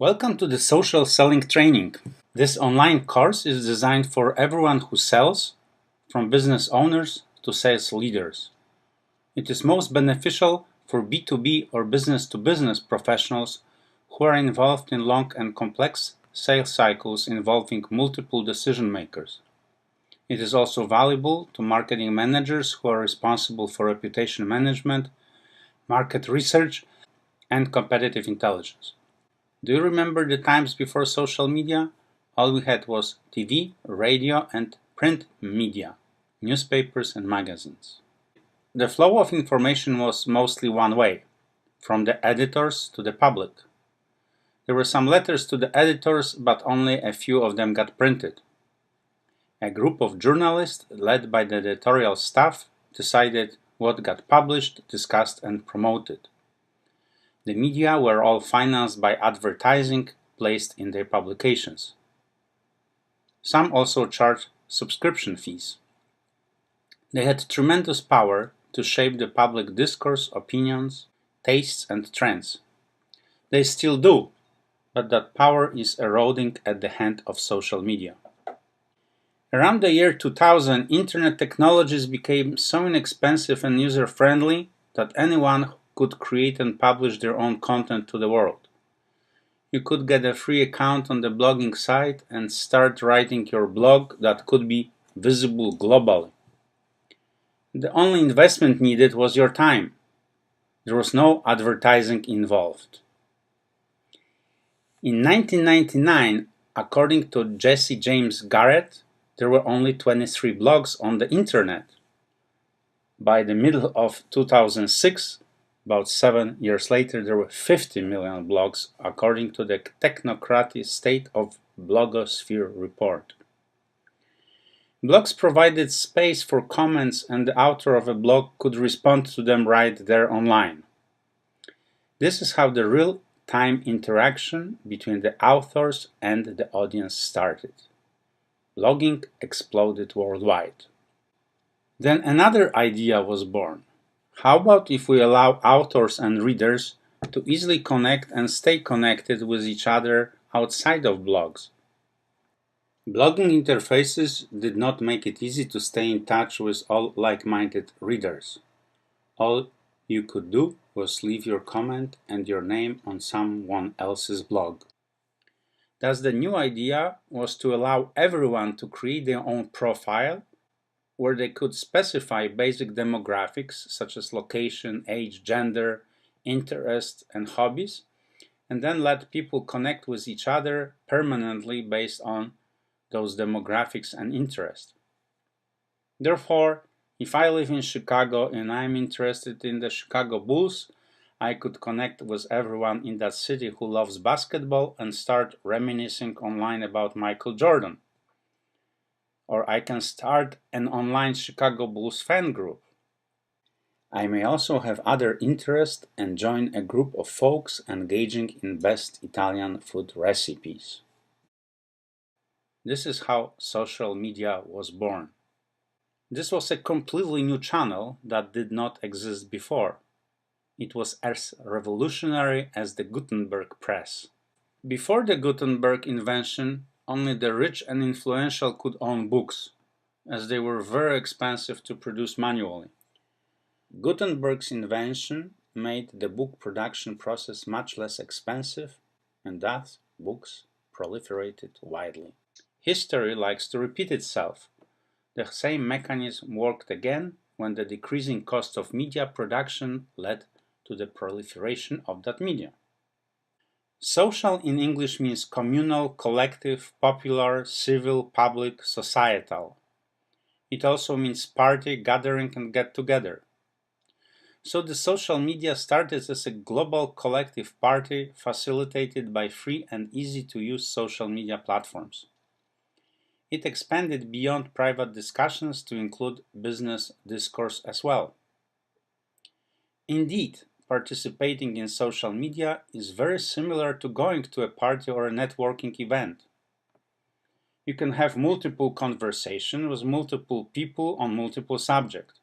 Welcome to the Social Selling Training. This online course is designed for everyone who sells, from business owners to sales leaders. It is most beneficial for B2B or business-to-business professionals who are involved in long and complex sales cycles involving multiple decision makers. It is also valuable to marketing managers who are responsible for reputation management, market research, and competitive intelligence. Do you remember the times before social media? All we had was TV, radio, and print media, newspapers and magazines. The flow of information was mostly one way, from the editors to the public. There were some letters to the editors, but only a few of them got printed. A group of journalists, led by the editorial staff, decided what got published, discussed, and promoted. The media were all financed by advertising placed in their publications. Some also charged subscription fees. They had tremendous power to shape the public discourse, opinions, tastes, and trends. They still do, but that power is eroding at the hand of social media. Around the year 2000, internet technologies became so inexpensive and user-friendly that anyone could create and publish their own content to the world. You could get a free account on the blogging site and start writing your blog that could be visible globally. The only investment needed was your time. There was no advertising involved. In 1999, according to Jesse James Garrett, there were only 23 blogs on the internet. By the middle of 2006, about 7 years later, there were 50 million blogs, according to the Technocratic State of Blogosphere report. Blogs provided space for comments, and the author of a blog could respond to them right there online. This is how the real-time interaction between the authors and the audience started. Blogging exploded worldwide. Then another idea was born. How about if we allow authors and readers to easily connect and stay connected with each other outside of blogs? Blogging interfaces did not make it easy to stay in touch with all like-minded readers. All you could do was leave your comment and your name on someone else's blog. Thus, the new idea was to allow everyone to create their own profile where they could specify basic demographics such as location, age, gender, interest, and hobbies, and then let people connect with each other permanently based on those demographics and interests. Therefore, if I live in Chicago and I'm interested in the Chicago Bulls, I could connect with everyone in that city who loves basketball and start reminiscing online about Michael Jordan. Or I can start an online Chicago Bulls fan group. I may also have other interests and join a group of folks engaging in best Italian food recipes. This is how social media was born. This was a completely new channel that did not exist before. It was as revolutionary as the Gutenberg press. Before the Gutenberg invention, only the rich and influential could own books, as they were very expensive to produce manually. Gutenberg's invention made the book production process much less expensive, and thus books proliferated widely. History likes to repeat itself. The same mechanism worked again when the decreasing cost of media production led to the proliferation of that media. Social in English means communal, collective, popular, civil, public, societal. It also means party, gathering, and get together. So the social media started as a global collective party facilitated by free and easy to use social media platforms. It expanded beyond private discussions to include business discourse as well. Indeed, participating in social media is very similar to going to a party or a networking event. You can have multiple conversations with multiple people on multiple subjects.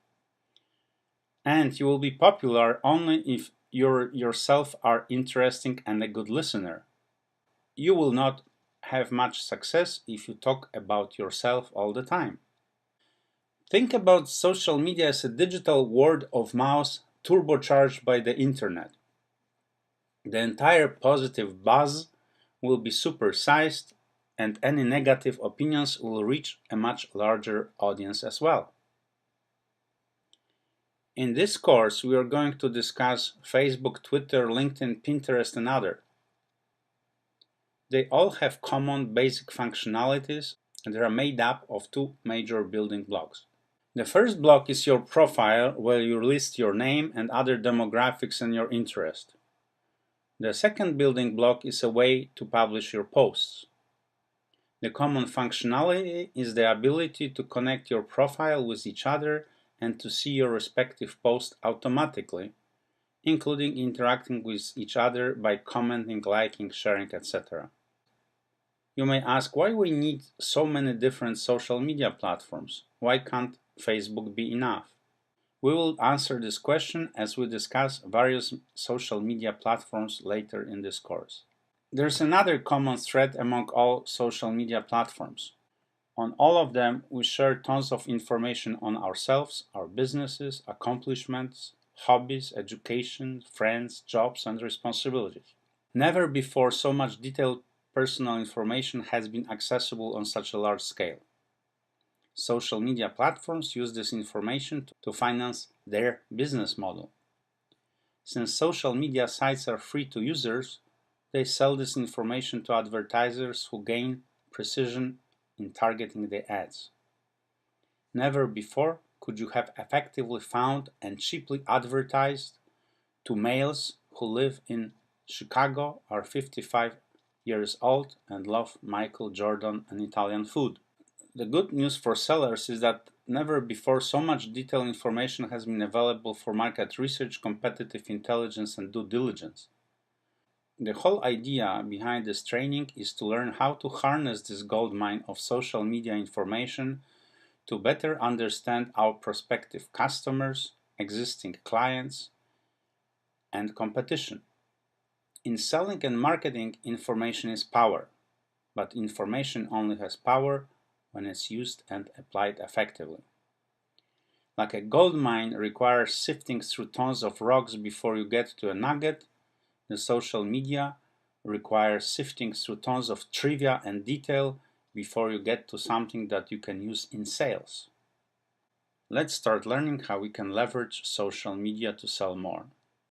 And you will be popular only if you yourself are interesting and a good listener. you will not have much success if you talk about yourself all the time. Think about social media as a digital word of mouth turbocharged by the internet. The entire positive buzz will be supersized, and any negative opinions will reach a much larger audience as well. In this course, we are going to discuss Facebook, Twitter, LinkedIn, Pinterest, and others. They all have common basic functionalities, and they are made up of two major building blocks. The first block is your profile, where you list your name and other demographics and your interest. The second building block is a way to publish your posts. The common functionality is the ability to connect your profile with each other and to see your respective posts automatically, including interacting with each other by commenting, liking, sharing, etc. You may ask why we need so many different social media platforms. Why can't Facebook be enough? We will answer this question as we discuss various social media platforms later in this course. There's another common thread among all social media platforms. On all of them, we share tons of information on ourselves, our businesses, accomplishments, hobbies, education, friends, jobs, and responsibilities. Never before so much detailed personal information has been accessible on such a large scale. Social media platforms use this information to finance their business model. Since social media sites are free to users, they sell this information to advertisers who gain precision in targeting the ads. Never before could you have effectively found and cheaply advertised to males who live in Chicago, are 55 years old, and love Michael Jordan and Italian food. The good news for sellers is that never before so much detailed information has been available for market research, competitive intelligence, and due diligence. The whole idea behind this training is to learn how to harness this goldmine of social media information to better understand our prospective customers, existing clients, and competition. In selling and marketing, information is power, but information only has power when it's used and applied effectively. Like a gold mine requires sifting through tons of rocks before you get to a nugget, the social media requires sifting through tons of trivia and detail before you get to something that you can use in sales. Let's start learning how we can leverage social media to sell more.